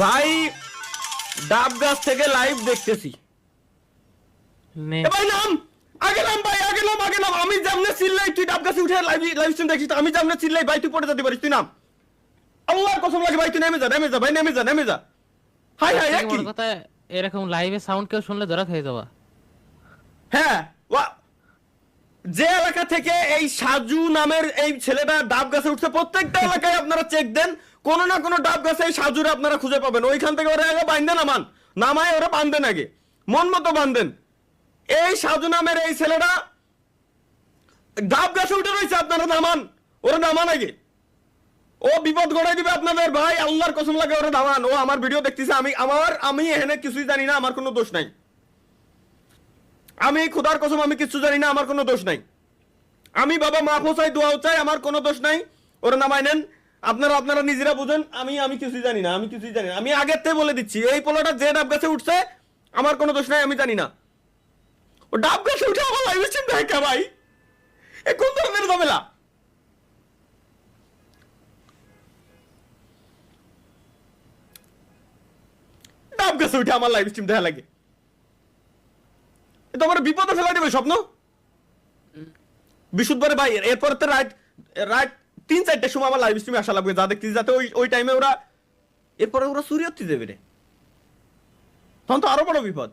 ভাই ডাব গাছ থেকে লাইভ দেখতেছি। ভাই নাম আগে নাম, ভাই আগে নাম, আগে নাম। আমি যেমনে চিল্লাই তুই ডাব গাছে উঠে লাইভ স্ট্রিম দেখছিস, আমি যেমনে চিল্লাই ভাই তুই পড়ে যেতে পারিস, তুই নাম। আল্লাহর কসম লাগে ভাই তুই নেমে যা, নেমে যা ভাই, নেমে যা, নেমে যা। হাই হাই কি কথা, এরকম লাইভে সাউন্ড কেউ শুনলে ধরা খেয়ে যাবা। হ্যাঁ, যে এলাকা থেকে এই সাজু নামের এই ছেলেটা ডাব গাছে উঠছে, প্রত্যেকটা এলাকায় আপনারা চেক দেন, কোন না কোন ডাব গাছে এই সাজুরে আপনারা খুঁজে পাবেন। ওইখান থেকে ওরা আগে বাঁধেন, নামান নামায় ওরা বাঁধেন, আগে মন মতো বাঁধেন। এই সাজু নামের এই ছেলেটা ডাব গাছে উঠে রয়েছে, আপনারা নামান, ওরা নামান আগে। ও বিপদ গড়াই দিবে আপনাদের ভাই, আল্লাহর কসম লাগে ওরা নামান। ও আমার ভিডিও দেখতেছে, আমি এখানে কিছুই জানি না, আমার কোনো দোষ নাই। আমি খুদার কসম আমি কিছু জানি না, আমার কোনো দোষ নাই। আমি বাবা মাফ চাই, দোয়াও চাই, আমার কোনো দোষ নাই। ওরা নামাই নেন, আপনারা নিজেরা বুঝেন। আমি কিছুই জানি না, আমি কিছুই জানি না। আমি আগের থেকে বলে দিচ্ছি, এই পোলাটা যে ডাব গাছে উঠছে আমার কোনো দোষ নাই, আমি জানি না। ও ডাব গাছে উঠে আমার লাইভ স্ট্রিম দেখে ভাই, এ কোন ধরনের ঝামেলা? ডাব গাছে উঠে আমার লাইভ স্ট্রিম দেখা লাগে, তোমার বিপদে ফেলা দেবে স্বপ্ন। বিশুদ্ধবারে ভাই এরপর তো রাত 3-4টার সময় আমার লাইভ স্ট্রিমে আসা লাগবে, যা দেখতেছি, যাতে ওই টাইমে ওরা এরপরে ওরা চুরি হতে দেবে রে, তখন তো আরো বড় বিপদ।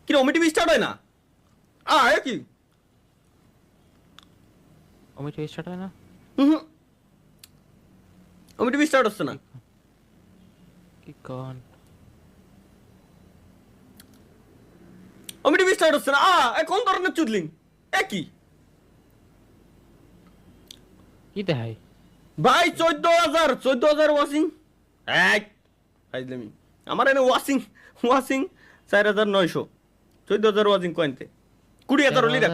কি ওমি টিভি স্টার্ট হয় না? কি ওমি টিভি স্টার্ট হয় না? ওমি টিভি স্টার্ট হচ্ছে না। কি কোন ওমি টিভি স্টার্ট হচ্ছে না। কোন ধরনের চুদলিং কি কি দেখাই ভাই? 14,000 ওয়াচিং। আমার এনে ওয়াচিং 4,900, 14,000 ওয়াচিং কয়েনতে 20,000 হলি রাখ।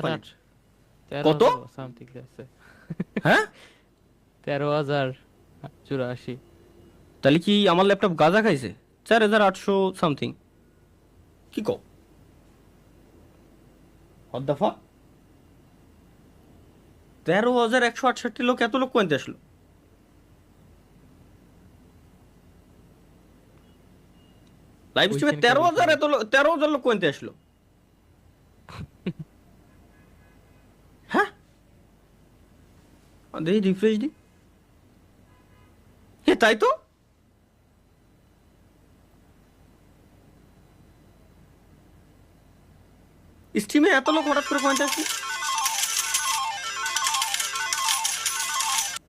কত সামথিং আছে? হ্যাঁ 13,084। তাহলে কি আমার ল্যাপটপ গাঁজা খাইছে? 4,800 সামথিং। কি কো হদ্দাফা? 13,168 লোক, এত লোক কইতে আসলো? লাইভ স্ট্রিমে 13,000 লোক কইতে আসলো? হ্যাঁ দেখি রিফ্রেশ দি, তাই তো। স্ট্রিমে এত লোক হঠাৎ করে কইতে আসলো?